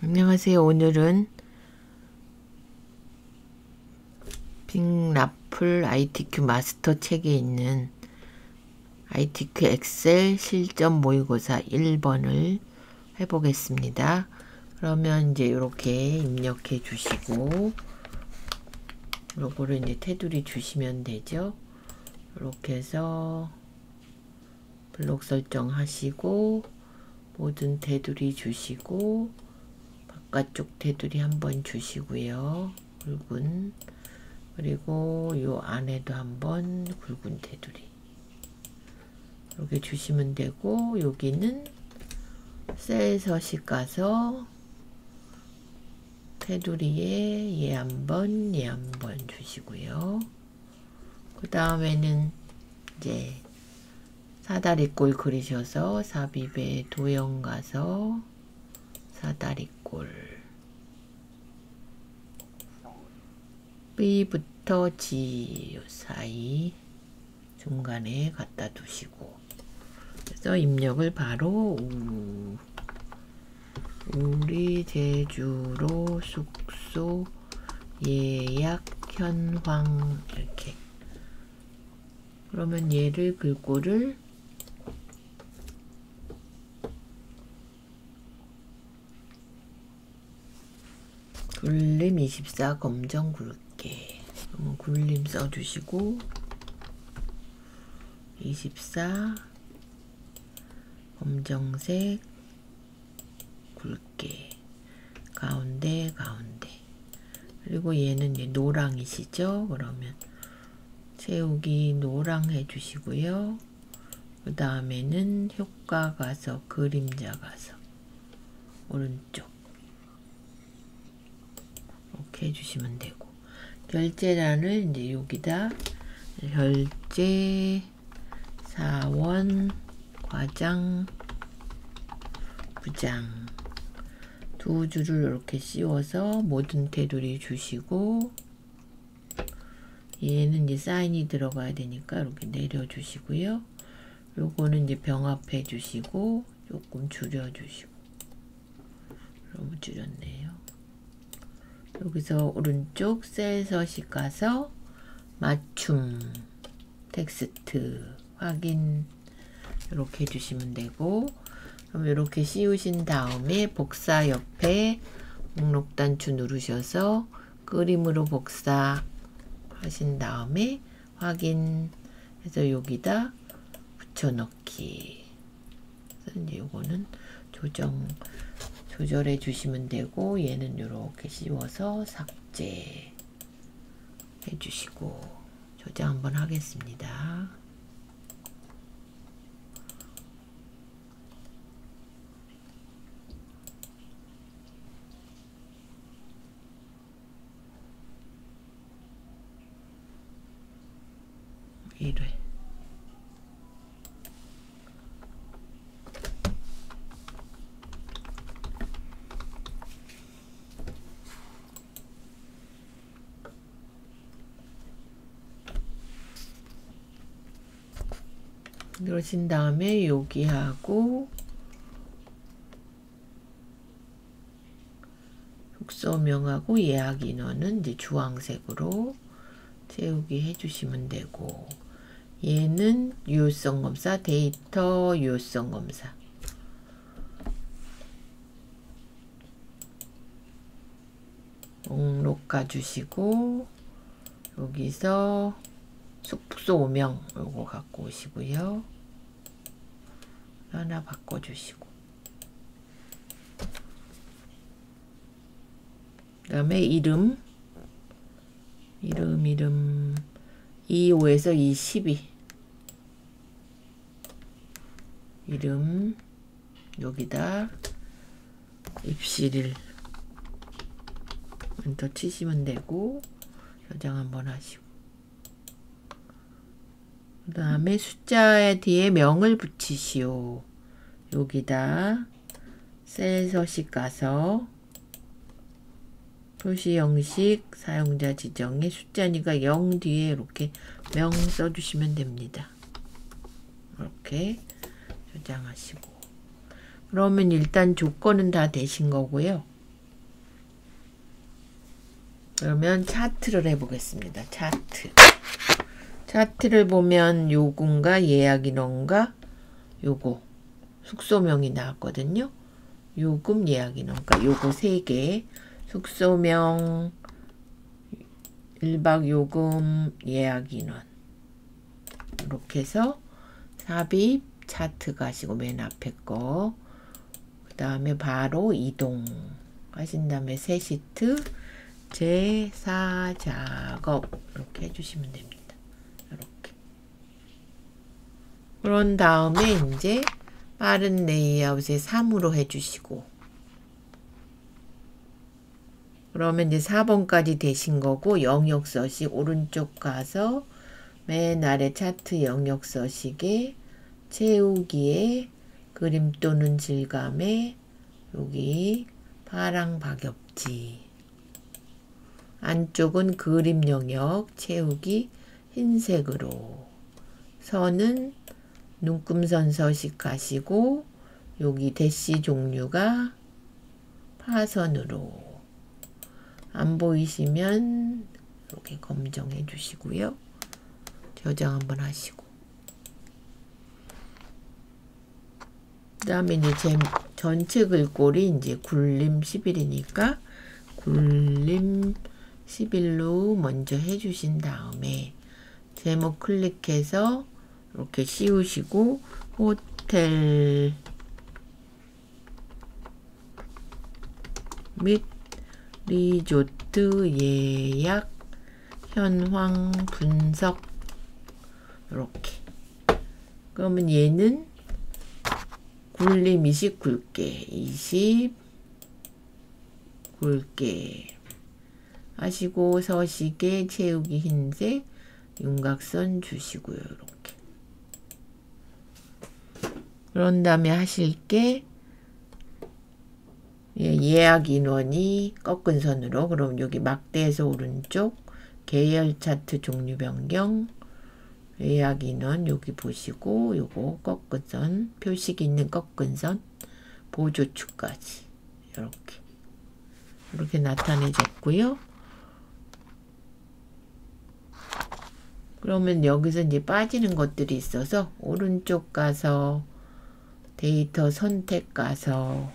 안녕하세요. 오늘은 빅라플 ITQ 마스터 책에 있는 ITQ 엑셀 실전 모의고사 1번을 해보겠습니다. 그러면 이제 이렇게 입력해 주시고 요거를 이제 테두리 주시면 되죠. 이렇게 해서 블록 설정하시고 모든 테두리 주시고 바깥쪽 테두리 한번 주시고요. 굵은, 그리고 요 안에도 한번 굵은 테두리 이렇게 주시면 되고, 여기는 셀 서식 가서 테두리에 얘 한번 주시고요. 그 다음에는 이제 사다리꼴 그리셔서 삽입에 도형 가서 사다리꼴 B부터 G 사이 중간에 갖다 두시고, 그래서 입력을 바로 우리 제주로 숙소 예약 현황 이렇게. 그러면 얘를 글꼴을 굴림 24 검정 굵게, 그러면 굴림 써주시고 24 검정색 굵게 가운데, 그리고 얘는 이제 노랑이시죠. 그러면 채우기 노랑 해주시고요. 그 다음에는 효과 가서 그림자 가서 오른쪽 이렇게 해주시면 되고, 결제란을 이제 여기다 결제 사원 과장 부장 두 줄을 이렇게 씌워서 모든 테두리 주시고, 얘는 이제 사인이 들어가야 되니까 이렇게 내려주시고요. 요거는 이제 병합해 주시고 조금 줄여주시고, 너무 줄였네요. 여기서 오른쪽 셀 서식 가서 맞춤 텍스트 확인 이렇게 해주시면 되고, 그럼 이렇게 씌우신 다음에 복사 옆에 목록 단추 누르셔서 그림으로 복사 하신 다음에 확인해서 여기다 붙여넣기. 그래서 이제 요거는 조절해 주시면 되고, 얘는 이렇게 씌워서 삭제 해주시고 저장 한번 하겠습니다. 이래. 그러신 다음에 여기하고 숙소명하고 예약 인원은 이제 주황색으로 채우기 해주시면 되고, 얘는 유효성 검사, 데이터 유효성 검사. 목록 가주시고 여기서 숙소명 요거 갖고 오시고요. 하나 바꿔주시고, 그 다음에 이름 25에서 22 이름 여기다 입실일 엔터 치시면 되고 저장 한번 하시고, 그 다음에 숫자 뒤에 명을 붙이시오. 여기다 셀 서식 가서 표시 형식 사용자 지정에 숫자니까 0 뒤에 이렇게 명 써주시면 됩니다. 이렇게 저장하시고, 그러면 일단 조건은 다 되신 거고요. 그러면 차트를 해보겠습니다. 차트를 보면 요금과 예약인원과 요거 숙소명이 나왔거든요. 요금, 예약인원, 그러니까 요거 3개, 숙소명, 1박 요금, 예약인원, 이렇게 해서 삽입 차트 가시고 맨 앞에 거, 그 다음에 바로 이동 하신 다음에 새 시트 제4 작업 이렇게 해주시면 됩니다. 이렇게. 그런 다음에 이제 빠른 레이아웃에 3으로 해주시고, 그러면 이제 4번까지 되신 거고, 영역 서식 오른쪽 가서 맨 아래 차트 영역 서식에 채우기에 그림 또는 질감에 여기 파랑 박엽지, 안쪽은 그림 영역 채우기 흰색으로, 선은 눈금선 서식하시고 여기 대시 종류가 파선으로, 안 보이시면 이렇게 검정해 주시고요. 저장 한번 하시고, 그 다음에 이제 전체 글꼴이 이제 굴림 10일이니까 굴림 10일로 먼저 해주신 다음에 제목 클릭해서 이렇게 씌우시고, 호텔 및 리조트 예약 현황 분석, 이렇게. 그러면 얘는 굴림 20 굵게, 20 굵게 하시고, 서식에 채우기 흰색 윤곽선 주시고요. 이렇게. 그런 다음에 하실 게 예약 인원이 꺾은 선으로, 그럼 여기 막대에서 오른쪽 계열 차트 종류 변경, 예약 인원 여기 보시고 요거 꺾은 선, 표식 있는 꺾은 선, 보조축까지 이렇게 나타내졌고요. 그러면 여기서 이제 빠지는 것들이 있어서 오른쪽 가서 데이터 선택 가서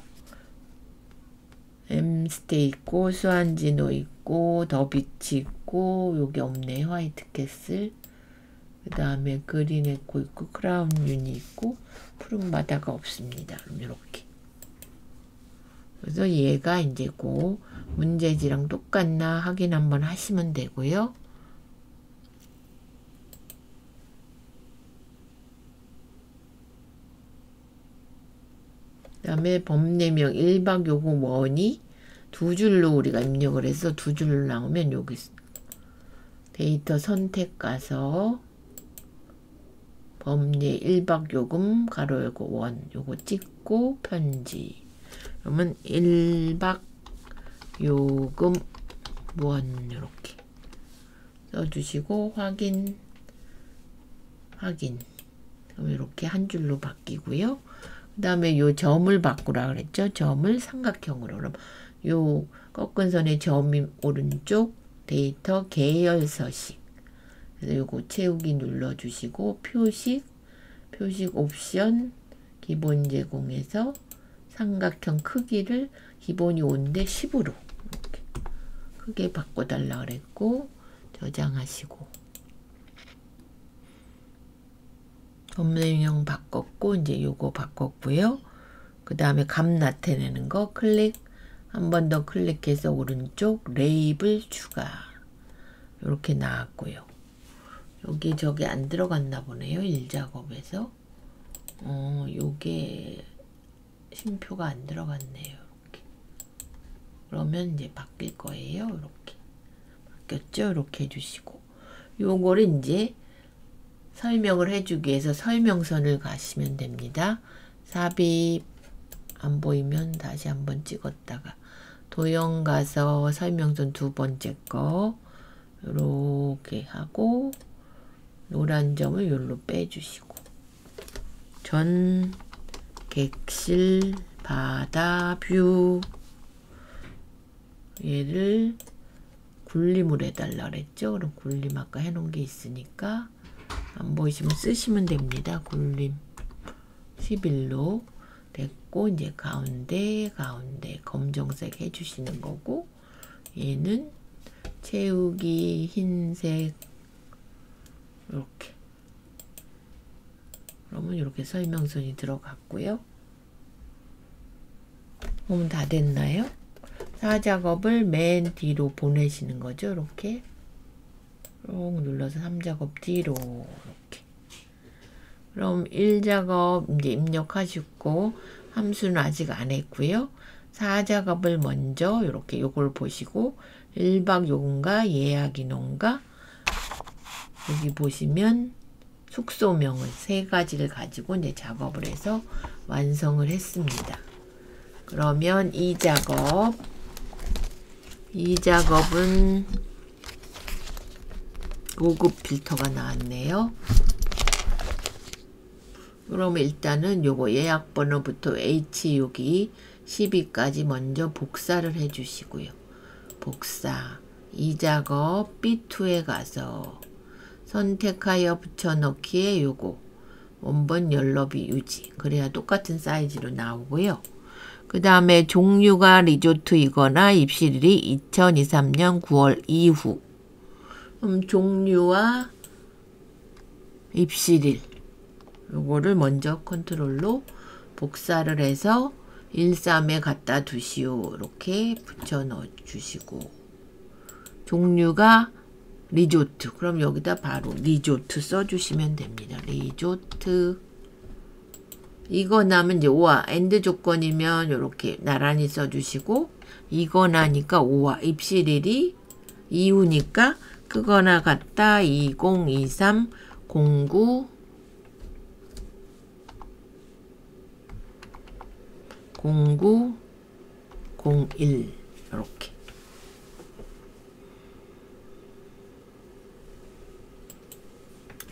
엠스테 있고 수완진호 있고 더비치 있고, 여기 없네, 화이트 캐슬, 그 다음에 그린 에코 있고 크라운 윤이 있고 푸른 바다가 없습니다. 그럼 이렇게. 그래서 얘가 이제 그 문제지랑 똑같나 확인 한번 하시면 되고요. 그 다음에 법례명 1박 요금 원이 2줄로 우리가 입력을 해서 2줄로 나오면 여기 데이터 선택 가서 법례 1박 요금 가로 열고 원 요거 찍고 편지, 그러면 1박 요금 원 이렇게 써주시고 확인, 그럼 이렇게 한 줄로 바뀌고요. 그 다음에 요 점을 바꾸라 그랬죠. 점을 삼각형으로. 그럼 요 꺾은 선의 점이 오른쪽 데이터 계열 서식, 그래서 요거 채우기 눌러주시고 표식 옵션 기본 제공해서 삼각형 크기를 기본이 5인데 10으로 이렇게 크게 바꿔달라 그랬고, 저장하시고 법례명 바꿨고 이제 요거 바꿨고요. 그 다음에 값 나타내는 거 클릭, 한 번 더 클릭해서 오른쪽 레이블 추가, 이렇게 나왔고요. 여기 저기 안 들어갔나 보네요. 1작업에서 요게 심표가 안 들어갔네요. 이렇게. 그러면 이제 바뀔 거예요. 이렇게 바뀌었죠. 이렇게 해주시고, 요거를 이제 설명을 해주기 위해서 설명선을 가시면 됩니다. 삽입 안 보이면 다시 한번 찍었다가 도형 가서 설명선 2번째 거 이렇게 하고 노란 점을 여기로 빼주시고, 전 객실 바다 뷰 얘를 굴림을 해달라 그랬죠. 그럼 굴림 아까 해놓은 게 있으니까 안 보이시면 쓰시면 됩니다. 굴림 11로 됐고, 이제 가운데 검정색 해주시는 거고, 얘는 채우기 흰색 이렇게. 그러면 이렇게 설명선이 들어갔고요. 그러면 다 됐나요? 4작업을 맨 뒤로 보내시는 거죠. 이렇게 쭉 눌러서 3작업 뒤로 이렇게. 그럼 1작업 이제 입력하시고, 함수는 아직 안 했고요. 4작업을 먼저 이렇게 요걸 보시고, 1박 요금과 예약 인원과 여기 보시면 숙소명을 3가지를 가지고 이제 작업을 해서 완성을 했습니다. 그러면 2작업은 고급 필터가 나왔네요. 그러면 일단은 요거 예약번호부터 H6이 12까지 먼저 복사를 해주시고요. 복사. 2작업 B2에 가서 선택하여 붙여넣기에 요거 원본 연럽이 유지. 그래야 똑같은 사이즈로 나오고요. 그 다음에 종류가 리조트이거나 입실일이 2023년 9월 이후. 그럼 종류와 입실일 요거를 먼저 컨트롤로 복사를 해서 13에 갖다 두시오. 이렇게 붙여 넣어 주시고, 종류가 리조트. 그럼 여기다 바로 리조트 써주시면 됩니다. 리조트. 이거나면 이제 오와 엔드 조건이면 이렇게 나란히 써주시고, 이거나니까 오와 입실일이 이후니까 크거나 같다 2023 09 01 이렇게.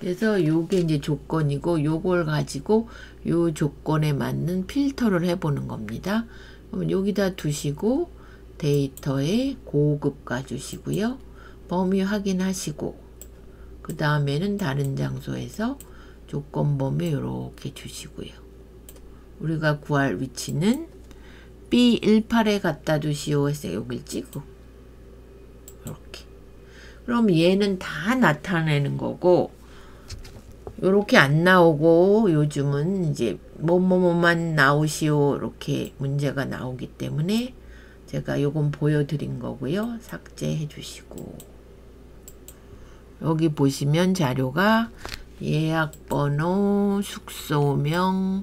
그래서 요게 이제 조건이고, 요걸 가지고 요 조건에 맞는 필터를 해보는 겁니다. 그럼 여기다 두시고 데이터에 고급 가주시고요. 범위 확인하시고, 그 다음에는 다른 장소에서 조건 범위 이렇게 주시고요. 우리가 구할 위치는 B18에 갖다 두시오 해서 여길 찍고 이렇게. 그럼 얘는 다 나타내는 거고, 요렇게 안 나오고 요즘은 이제 뭐뭐뭐만 나오시오 이렇게 문제가 나오기 때문에 제가 요건 보여드린 거고요. 삭제해 주시고, 여기 보시면 자료가 예약번호, 숙소명,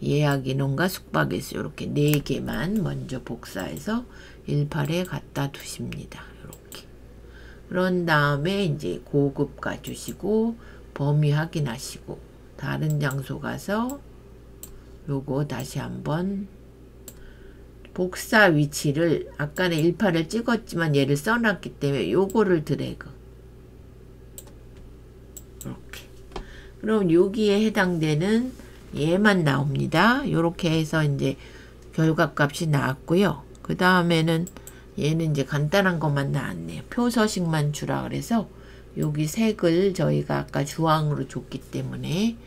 예약인원과 숙박일수 이렇게 4개만 먼저 복사해서 18에 갖다 두십니다. 이렇게. 그런 다음에 이제 고급 가주시고 범위 확인하시고, 다른 장소 가서 요거 다시 한번 복사 위치를 아까는 18을 찍었지만 얘를 써놨기 때문에 요거를 드래그 이렇게. 그럼 여기에 해당되는 얘만 나옵니다. 요렇게 해서 이제 결과값이 나왔고요. 그 다음에는 얘는 이제 간단한 것만 나왔네요. 표서식만 주라 그래서 여기 색을 저희가 아까 주황으로 줬기 때문에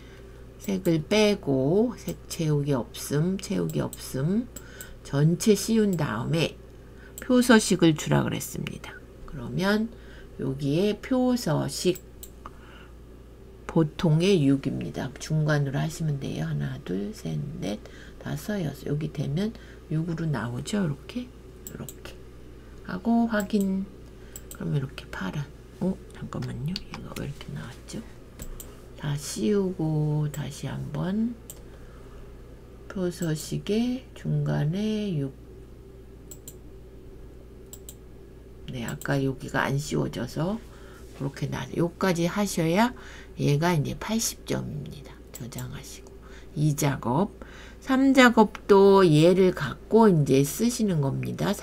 색을 빼고, 색 채우기 없음, 전체 씌운 다음에 표서식을 주라 그랬습니다. 그러면 여기에 표서식 보통의 6입니다. 중간으로 하시면 돼요. 하나, 둘, 셋, 넷, 다섯, 여섯. 여기 되면 6으로 나오죠. 이렇게 하고 확인. 그럼 이렇게 파란. 잠깐만요. 얘가 왜 이렇게 나왔죠? 다 씌우고 다시 한번 표서식의 중간에 6. 네, 아까 여기가 안 씌워져서 그렇게 요까지 하셔야 얘가 이제 80점입니다. 저장하시고 2작업, 3작업도 얘를 갖고 이제 쓰시는 겁니다.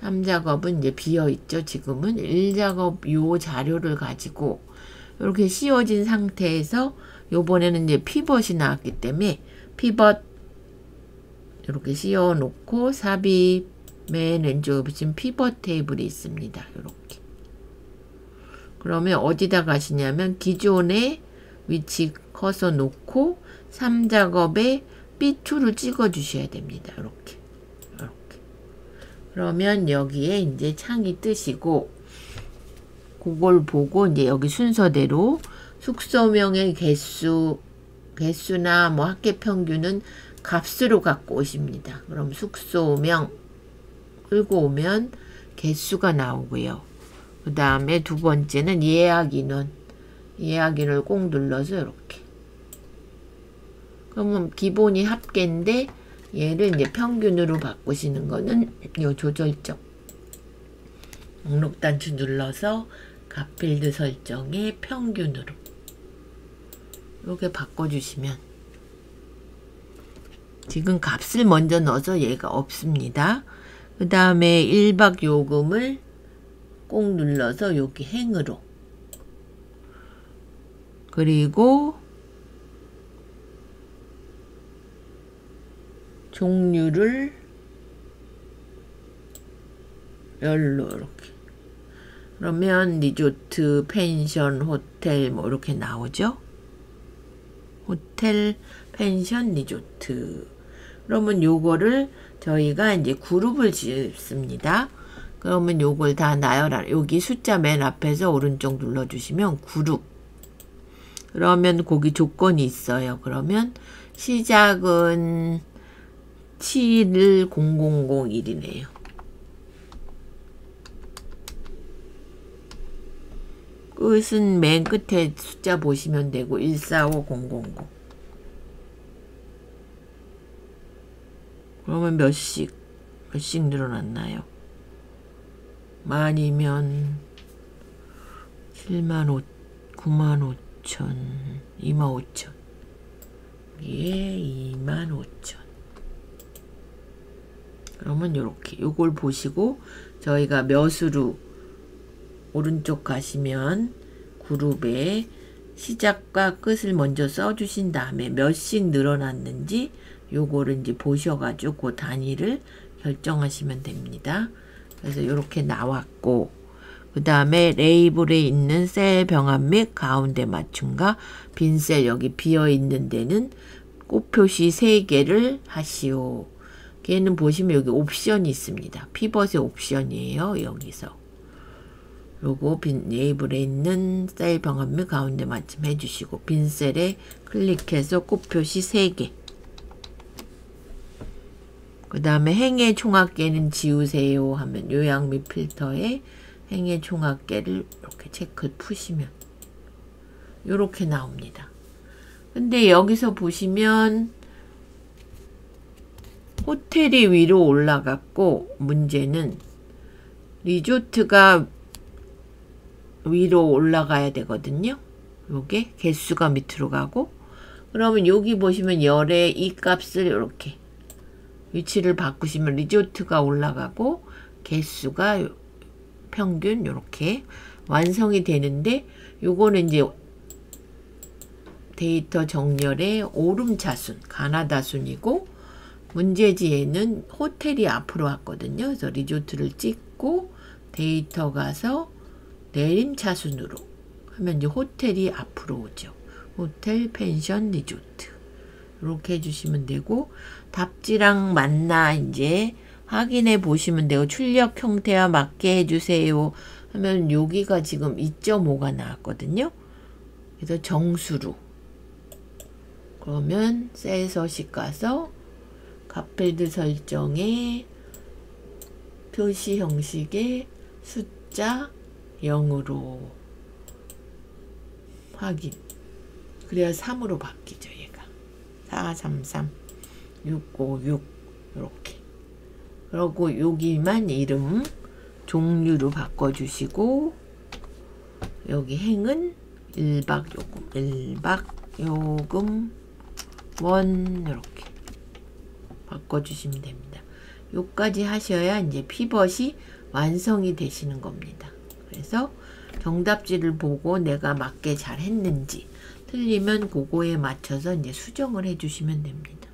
3작업은 이제 비어 있죠. 지금은 1작업 요 자료를 가지고 이렇게 씌워진 상태에서 요번에는 이제 피벗이 나왔기 때문에 피벗 이렇게 씌워 놓고 삽입 맨 왼쪽에 보시면 피벗 테이블이 있습니다. 이렇게. 그러면 어디다 가시냐면 기존에 위치 커서 놓고 3작업에 B2를 찍어 주셔야 됩니다. 이렇게. 이렇게. 그러면 여기에 이제 창이 뜨시고 그걸 보고 이제 여기 순서대로 숙소명의 개수나 뭐 합계 평균은 값으로 갖고 오십니다. 그럼 숙소명 끌고 오면 개수가 나오고요. 그 다음에 두 번째는 예약인원. 예약인을 꼭 눌러서 이렇게. 그러면 기본이 합계인데 얘를 이제 평균으로 바꾸시는 거는 요 조절점. 목록 단추 눌러서 값필드 설정에 평균으로 이렇게 바꿔주시면 지금 값을 먼저 넣어서 얘가 없습니다. 그 다음에 1박 요금을 꼭 눌러서 여기 행으로 그리고 종류를 열로 이렇게 그러면 리조트, 펜션, 호텔 뭐 이렇게 나오죠. 호텔, 펜션, 리조트. 그러면 요거를 저희가 이제 그룹을 짓습니다. 그러면 요걸 다 나열하라. 여기 숫자 맨 앞에서 오른쪽 눌러주시면 그룹. 그러면 거기 조건이 있어요. 그러면 시작은 71001이네요. 끝은 맨 끝에 숫자 보시면 되고 145000. 그러면 몇씩 늘어났나요? 만이면 7만 9만 5천 2만 5천 예 2만 5천. 그러면 요렇게 요걸 보시고 저희가 몇으로 오른쪽 가시면 그룹에 시작과 끝을 먼저 써주신 다음에 몇씩 늘어났는지 요거를 이제 보셔가지고 그 단위를 결정하시면 됩니다. 그래서 이렇게 나왔고 그 다음에 레이블에 있는 셀 병합 및 가운데 맞춤과 빈 셀 여기 비어있는 데는 꽃표시 3개를 하시오. 걔는 보시면 여기 옵션이 있습니다. 피벗의 옵션이에요. 여기서 요거 빈 레이블에 있는 셀 병합 및 가운데 맞춤 해주시고 빈 셀에 클릭해서 꽃표시 3개. 그 다음에 행의 총합계는 지우세요 하면 요약 및 필터에 행의 총합계를 이렇게 체크 푸시면 요렇게 나옵니다. 근데 여기서 보시면 호텔이 위로 올라갔고 문제는 리조트가 위로 올라가야 되거든요. 요게 개수가 밑으로 가고 그러면 여기 보시면 열의 이 값을 이렇게 위치를 바꾸시면 리조트가 올라가고 개수가 평균 이렇게 완성이 되는데 요거는 이제 데이터 정렬의 오름차순 가나다순이고 문제지에는 호텔이 앞으로 왔거든요. 그래서 리조트를 찍고 데이터 가서 내림차순으로 하면 이제 호텔이 앞으로 오죠. 호텔, 펜션, 리조트 이렇게 해주시면 되고 답지랑 맞나 이제 확인해 보시면 되고 출력 형태와 맞게 해주세요 하면 여기가 지금 2.5가 나왔거든요. 그래서 정수로 그러면 셀 서식 가서 값필드 설정에 표시 형식의 숫자 0으로 확인. 그래야 3으로 바뀌죠. 얘가 433 656 이렇게. 그리고 여기만 이름 종류로 바꿔주시고 여기 행은 1박 요금 1박 요금 원 이렇게 바꿔주시면 됩니다. 요까지 하셔야 이제 피벗이 완성이 되시는 겁니다. 그래서 정답지를 보고 내가 맞게 잘 했는지 틀리면 그거에 맞춰서 이제 수정을 해주시면 됩니다.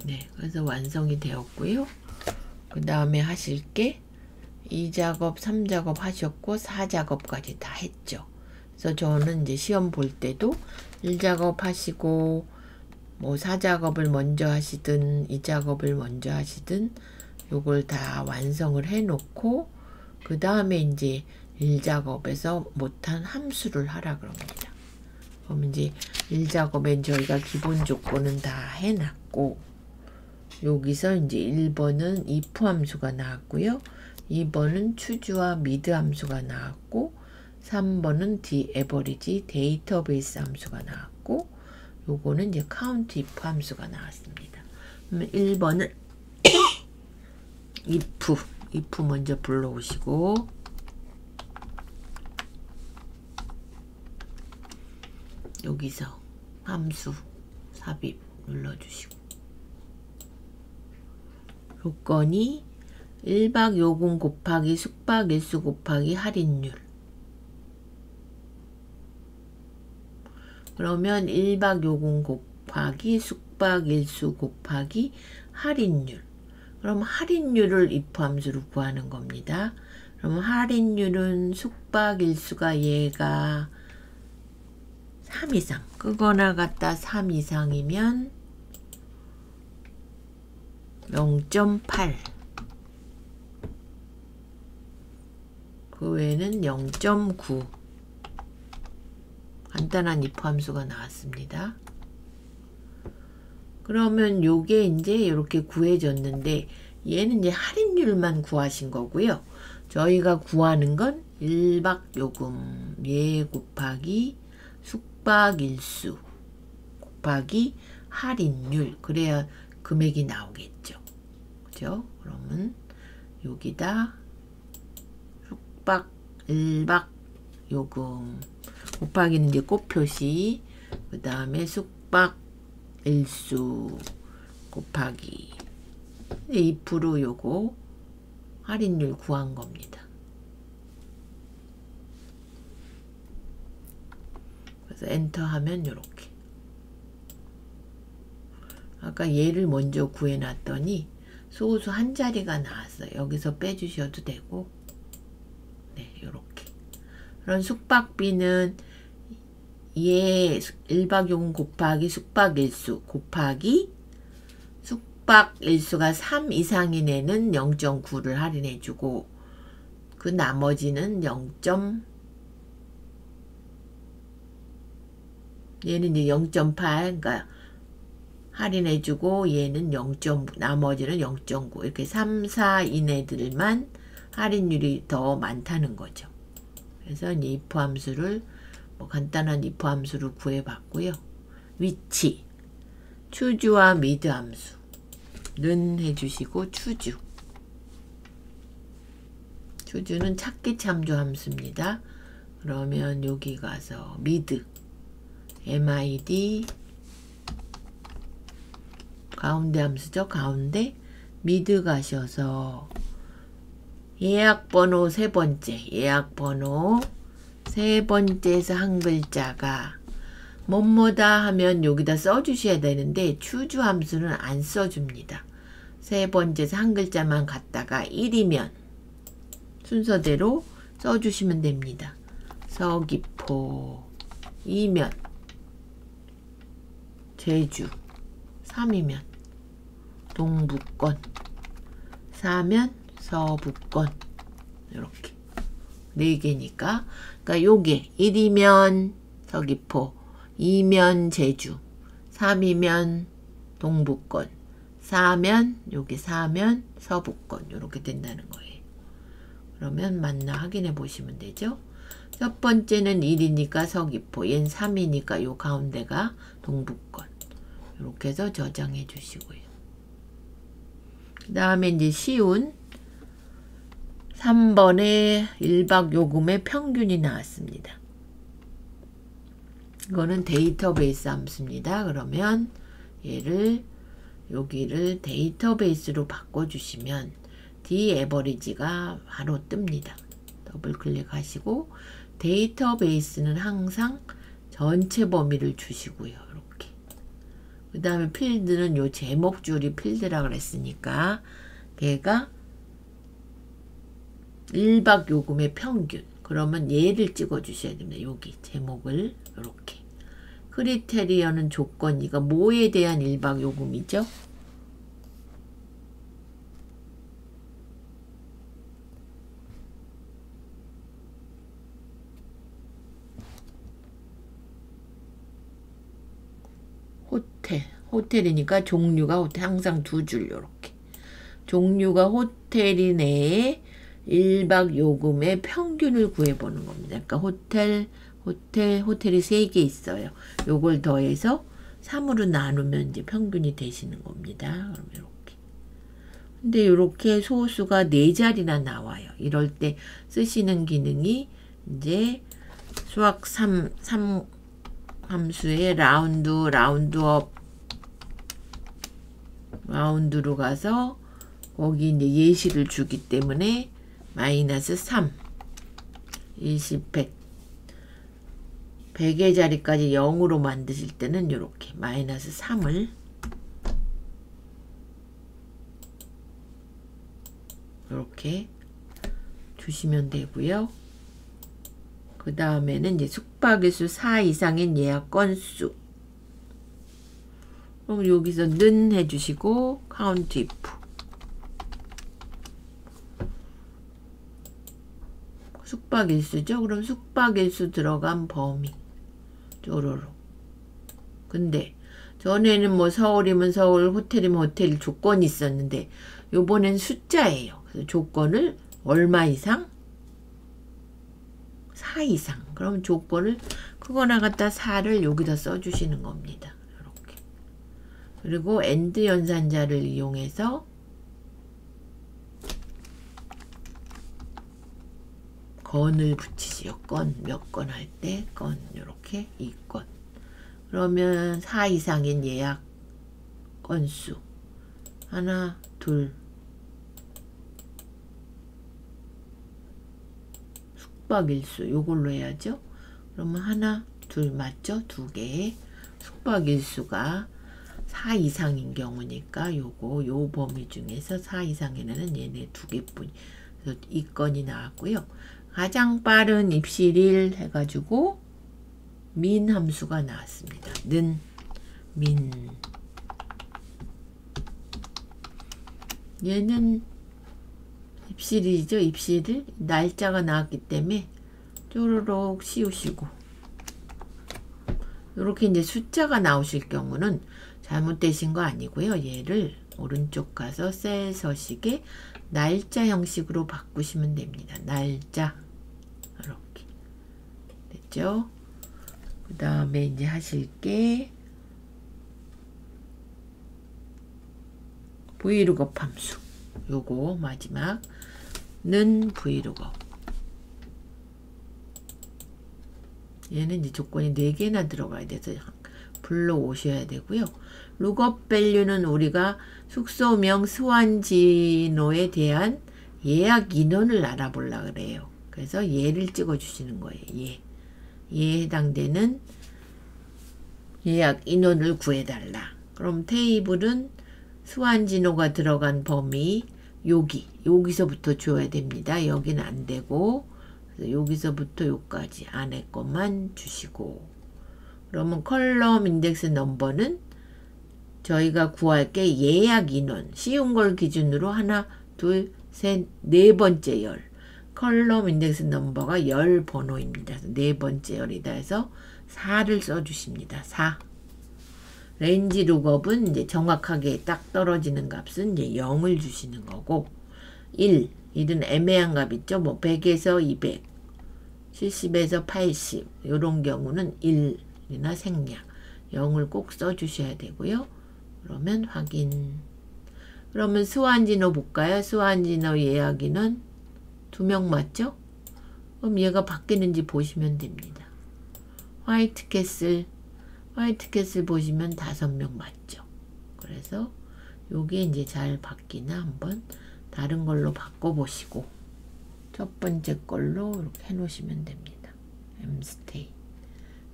네, 그래서 완성이 되었고요. 그 다음에 하실 게 2작업, 3작업 하셨고 4작업까지 다 했죠. 그래서 저는 이제 시험 볼 때도 1작업 하시고 뭐 4작업을 먼저 하시든 2작업을 먼저 하시든 요걸 다 완성을 해 놓고 그 다음에 이제 1작업에서 못한 함수를 하라 그럽니다. 그럼 이제 1작업엔 저희가 기본 조건은 다 해놨고 여기서 이제 1번은 if 함수가 나왔고요. 2번은 추주와 미드 함수가 나왔고 3번은 average 데이터베이스 함수가 나왔고 요거는 이제 count if 함수가 나왔습니다. 그러면 1번은 if 먼저 불러오시고 여기서 함수 삽입 눌러주시고 요건이 1박 요금 곱하기 숙박 일수 곱하기 할인율. 그러면 1박 요금 곱하기 숙박 일수 곱하기 할인율. 그럼 할인율을 if 함수로 구하는 겁니다. 그럼 할인율은 숙박 일수가 얘가 3 이상 끄거나 같다 3 이상이면 0.8 그 외에는 0.9 간단한 if 함수가 나왔습니다. 그러면 요게 이제 이렇게 구해졌는데 얘는 이제 할인율만 구하신 거고요. 저희가 구하는 건 1박 요금 얘 곱하기 숙박일수 곱하기 할인율 그래야 금액이 나오겠죠. 그죠? 그러면 여기다 숙박 1박 요금 곱하기는 이제 꽃표시 그 다음에 숙박 일수 곱하기 2% 요거 할인율 구한 겁니다. 그래서 엔터 하면 요렇게 아까 얘를 먼저 구해 놨더니 소수 한 자리가 나왔어요. 여기서 빼주셔도 되고 네 요렇게 그런 숙박비는 얘 1박 요금 곱하기 숙박일수 곱하기 숙박일수가 3 이상인 애는 0.9를 할인해주고 그 나머지는 0. 얘는 이제 0.8 그러니까 할인해주고 얘는 0. 나머지는 0.9 이렇게 3, 4인 애들만 할인율이 더 많다는 거죠. 그래서 이제 if 함수를 뭐 간단한 if 함수를 구해봤고요. 위치 추주와 미드 함수는 해주시고 추주는 찾기 참조 함수입니다. 그러면 여기 가서 미드 MID 가운데 함수죠. 가운데 미드 가셔서 예약번호 세 번째에서 한 글자가 뭐뭐다 하면 여기다 써주셔야 되는데 추주 함수는 안 써줍니다. 세 번째에서 한 글자만 갖다가 1이면 순서대로 써주시면 됩니다. 서귀포 2면 제주 3이면 동북권 4면 서북권 이렇게 4개니까 그러니까 요게 1이면 서귀포 2면 제주 3이면 동북권 4면 여기 4면 서북권 이렇게 된다는 거예요. 그러면 맞나 확인해 보시면 되죠. 첫 번째는 1이니까 서귀포 얘는 3이니까 요 가운데가 동북권 이렇게 해서 저장해 주시고요. 그 다음에 이제 쉬운 3번에 1박 요금의 평균이 나왔습니다. 이거는 데이터베이스 함수입니다. 그러면 얘를 여기를 데이터베이스로 바꿔주시면 average가 바로 뜹니다. 더블 클릭하시고 데이터베이스는 항상 전체 범위를 주시고요. 이렇게 그 다음에 필드는 요 제목줄이 필드라 그랬으니까 걔가 1박 요금의 평균. 그러면 얘를 찍어 주셔야 됩니다. 여기 제목을 이렇게. 크리테리어는 조건이가 뭐에 대한 1박 요금이죠? 호텔이니까 종류가 호텔 항상 두 줄 요렇게. 종류가 호텔이 내에 1박 요금의 평균을 구해보는 겁니다. 그러니까 호텔이 3개 있어요. 요걸 더해서 3으로 나누면 이제 평균이 되시는 겁니다. 그럼 이렇게. 근데 이렇게 소수가 4자리나 나와요. 이럴 때 쓰시는 기능이 이제 수학 3 함수의 라운드로 가서 거기 이제 예시를 주기 때문에 마이너스 3, 20, 100, 100의 자리까지 0으로 만드실 때는 이렇게 마이너스 3을 이렇게 주시면 되고요. 그 다음에는 이제 숙박일수 4 이상인 예약 건수. 그럼 여기서 는 해주시고 count if. 숙박일수죠. 그럼 숙박일수 들어간 범위. 쪼로로. 근데 전에는 뭐 서울이면 서울, 호텔이면 호텔 조건이 있었는데 요번엔 숫자예요. 그래서 조건을 얼마 이상? 4 이상. 그럼 조건을 그거나 갖다 4를 여기다 써주시는 겁니다. 이렇게. 그리고 AND 연산자를 이용해서 건을 붙이지요. 건, 몇 건 할 때 건, 이렇게 2건. 그러면 4 이상인 예약 건수. 하나, 둘. 숙박일수 요걸로 해야죠. 그러면 하나, 둘 맞죠? 2개. 숙박일수가 4 이상인 경우니까 요거 요 범위 중에서 4 이상에는 얘네 2개뿐. 그래서 이 건이 나왔고요. 가장 빠른 입실일 해가지고 민 함수가 나왔습니다. 는 민. 얘는 입실이죠. 입실일 날짜가 나왔기 때문에 쪼르륵 씌우시고 이렇게 이제 숫자가 나오실 경우는 잘못되신 거 아니고요. 얘를 오른쪽 가서 셀 서식에 날짜 형식으로 바꾸시면 됩니다. 날짜 이렇게 됐죠? 그 다음에 이제 하실 게 브이룩업 함수. 요거 마지막은 브이룩업. 얘는 이제 조건이 4개나 들어가야 돼서 불러 오셔야 되고요. 룩업 밸류는 우리가 숙소명 스완지노에 대한 예약 인원을 알아보려고 그래요. 그래서 얘를 찍어 주시는 거예요. 얘에 해당되는 예약 인원을 구해달라. 그럼 테이블은 스완지노가 들어간 범위 여기서부터 줘야 됩니다. 여기는 안 되고 그래서 여기서부터 여기까지 안에 것만 주시고 그러면 컬럼 인덱스 넘버는 저희가 구할 게 예약 인원 쉬운 걸 기준으로 하나, 둘, 셋, 네 번째 열 컬럼 인덱스 넘버가 열 번호입니다. 네 번째 열이다 해서 4를 써주십니다. 4. 렌지 룩업은 이제 정확하게 딱 떨어지는 값은 이제 0을 주시는 거고 1은 애매한 값 있죠. 뭐 100에서 200, 70에서 80 이런 경우는 1이나 생략 0을 꼭 써주셔야 되고요. 그러면 확인. 그러면 스완지노 볼까요? 스완지노 예약인은 2명 맞죠? 그럼 얘가 바뀌는지 보시면 됩니다. 화이트캐슬 보시면 5명 맞죠? 그래서 요게 이제 잘 바뀌나 한번 다른 걸로 바꿔보시고 첫 번째 걸로 이렇게 해놓으시면 됩니다.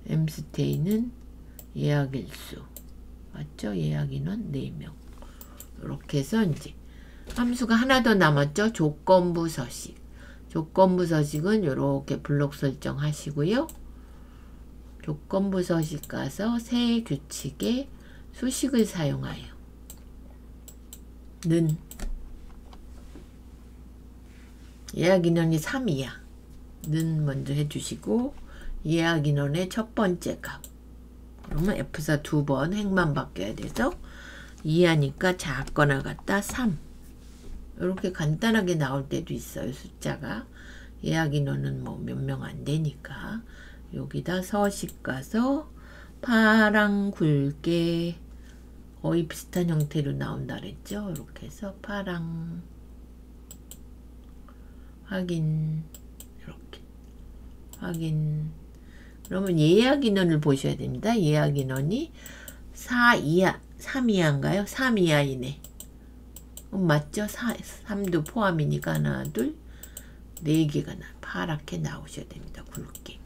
엠스테이는 예약일수 맞죠? 예약 인원 4명. 이렇게 해서 이제 함수가 하나 더 남았죠? 조건부 서식. 조건부 서식은 이렇게 블록 설정하시고요. 조건부 서식 가서 새 규칙에 수식을 사용하여 는 예약 인원이 3이야. 는 먼저 해주시고 예약 인원의 첫 번째 값. 그러면 F4 2번 행만 바뀌어야 돼서 2하니까 작거나 같다 3. 이렇게 간단하게 나올 때도 있어요. 숫자가. 예약 인원은 뭐 몇 명 안 되니까. 여기다 서식 가서 파랑 굵게 거의 비슷한 형태로 나온다 그랬죠. 이렇게 해서 파랑 확인, 이렇게 확인. 그러면 예약 인원을 보셔야 됩니다. 예약 인원이 4 이하, 3 이하인가요? 3 이하이네. 맞죠? 3도 포함이니까 하나, 둘, 4개가 파랗게 나오셔야 됩니다. 굵게.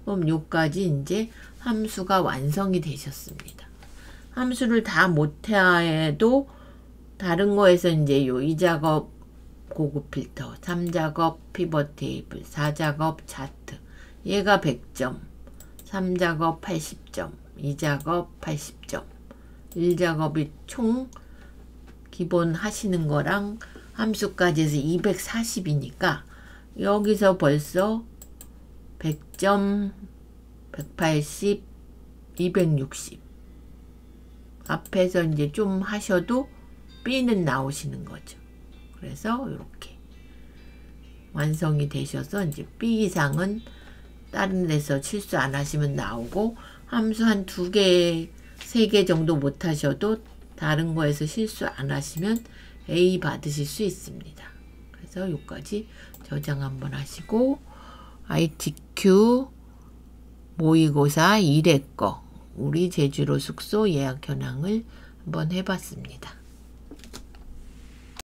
그럼 요까지 이제 함수가 완성이 되셨습니다. 함수를 다 못해도 다른 거에서 이제 이 작업 고급 필터, 3작업 피벗 테이블, 4작업 차트. 얘가 100점, 3작업 80점, 2작업 80점, 1작업이 총 기본 하시는 거랑 함수까지 해서 240이니까 여기서 벌써 100점, 180, 260. 앞에서 이제 좀 하셔도 B는 나오시는 거죠. 그래서 이렇게 완성이 되셔서 이제 B 이상은 다른 데서 실수 안 하시면 나오고 함수 한 2개, 3개 정도 못 하셔도 다른 거에서 실수 안 하시면 A 받으실 수 있습니다. 그래서 여기까지 저장 한번 하시고 ITQ 모의고사 1회 거 우리 제주로 숙소 예약 현황을 한번 해봤습니다.